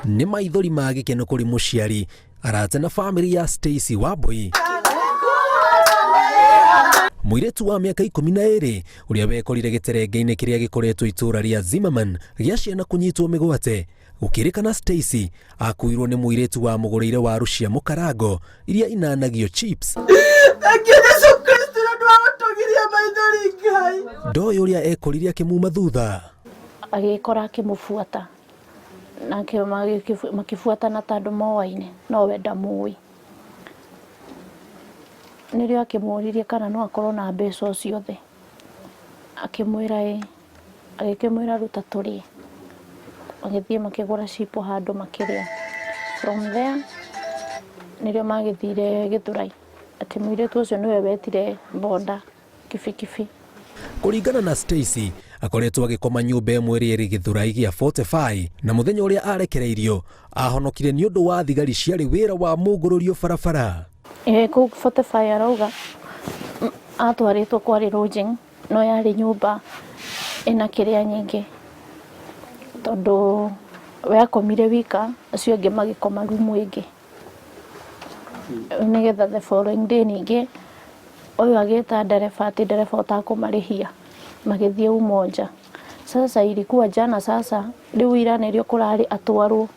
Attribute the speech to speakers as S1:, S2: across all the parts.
S1: Nĩ maithori ma gĩkeno kũrĩ mũciari, arata na family ya Stacy Wambui. Mũirĩtu wa mĩaka 12 ũrĩa wekorire gĩterenge-inĩ kĩrĩa gĩkoretwo itũra rĩa Zimmerman gĩa ciana kũnyitwo mĩgwate. Gũkĩrĩkana Stacy akuirwo nĩ mũirĩtu wa mũgũrĩire waru cia mũkarango iria inanagio chips. Ndoĩ ũrĩa ekorire akĩmuma thutha.
S2: Agĩkora akĩmũbuata na makĩbuatana tondũ moaine no wenda mũĩ. Nĩrĩo akĩmũririe kana no akorwo na mbeca ciothe. Akĩmwĩra ruta tũrĩe. Magĩthiĩ makĩgũra cipo handũ makĩrĩa. From there nĩrĩo magĩthire Gĩthũrai. Atĩ mũirĩtu ũcio nĩwe wetire boda kibikibi.
S1: Kũringana na Stacy, akoretwo agĩkoma nyũmba ĩmwe ĩrĩ Gĩthũrai gĩa 45 na mũthenya ũrĩa arekereirio ahonokire nĩ ũndũ wa thigari ciarĩ wĩra wa mũngũrũrio barabara.
S2: Kũu 45 arauga atwarĩtwo kwarĩ lodging no yarĩ nyũmba ĩna kĩrĩa nyingĩ. Tondũ we akomire wika acio angĩ magĩkoma rumu ĩngĩ. Nĩgetha the following day ningĩ ũyũ agĩta ndereba atĩ ndereba ũtakũmarĩhia magĩthiĩ Umoja. Sasa ilikuwa jana, sasa rĩu ira nĩrĩo kũrarĩ atwarwo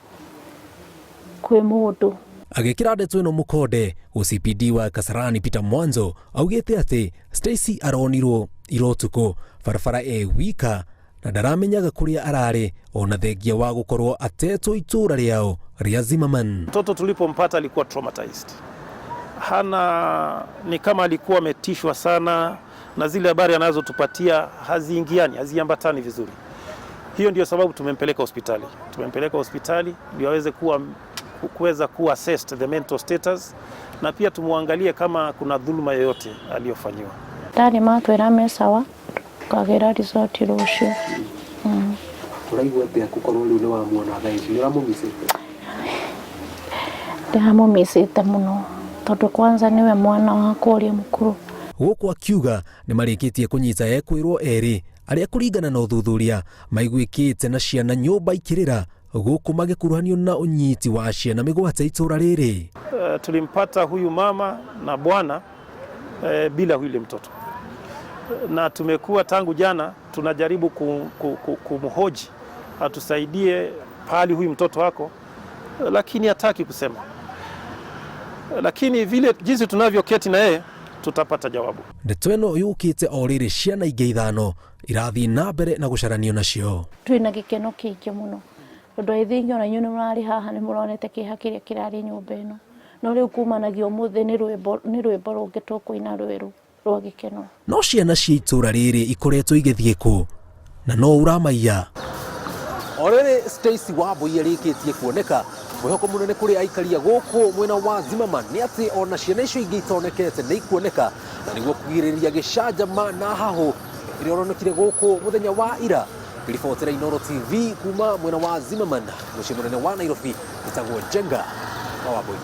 S2: kwĩ mũndũ.
S1: Agĩkĩra ndeto ĩno mũkonde, OCPD wa Kasarani Peter Mwanzo augĩte atĩ Stacy aronirwo ira ũtukũ barabara wika na ndaramenyaga kũrĩa ararĩ ona thengia wa gũkorwo atetwo itũra rĩao rĩa Zimmerman.
S3: Mtoto tulipompata alikuwa traumatized. Ni kama alikuwa ametishwa sana na zile habari anazotupatia haziambatani vizuri. Hiyo ndio sababu tumempeleka hospitali. Ndio aweze kuweza kuwa assessed the mental status na pia tumuangalie kama kuna dhuluma yoyote aliyofanyiwa.
S2: Tari matwera mesawa kagera resort rũciũ.
S1: Ũraigua atĩa gũkorwo rĩu nĩ wamuona thaa ici nĩ ũramũmicĩte?
S2: Ndĩramũmicĩte mũno tondũ kwanza niwe mwana wakwa ũrĩa mũkũrũ.
S1: Gũkũ akiuga nĩ marĩkĩtie kũnyita ekwĩrwo erĩ arĩa kũringana na ũthuthuria maiguĩkĩte na ciana nyũmba ikĩrĩra gũkũ magĩkuruhanio na ũnyiti wa ciana mĩgwate itũra rĩrĩ.
S3: Tulimpata huyu mama na bwana bila yule mtoto. Na tumekuwa tangu jana tunajaribu kumhoji atusaidie pali huyu mtoto wako, lakini hataki kusema. Lakini vile jinsi tunavyoketi na yeye tutapata jawabu.
S1: Ndeto ĩno yũkĩte o rĩrĩ ciana ingĩ ithano irathiĩ na mbere na gũcaranio nacio.
S2: Twĩna gĩkeno kĩingĩ mũno. Ũndũ aithingi ona inyuĩ nĩ mũrarĩ haha nĩ mũronete kĩeha kĩrĩa kĩrarĩ nyũmba ĩno. No rĩu kumanagio ũmũthĩ nĩ rwĩmbo rũngĩ tũkũina rwerũ rwa gĩkeno.
S1: No ciana cia itũra rĩrĩ ikoretwo igĩthiĩ kũ na no ũramaiya. O rĩrĩ Stacy Wambui arĩkĩtie kuoneka, mwĩhoko mũnene kũrĩ aikaria gũkũ mwena wa Zimmerman nĩ atĩ ona ciana icio ingĩ itonekete nĩ ikuoneka na nĩguo kũgirĩrĩria gĩcanjama na hahũ ĩrĩa ũronekire gũkũ mũthenya wa ira. Ribotera Inooro TV kuma mwena wa Zimmerman, mũciĩ mũnene wa Nairobi, ĩtagwo Jenga Wambui.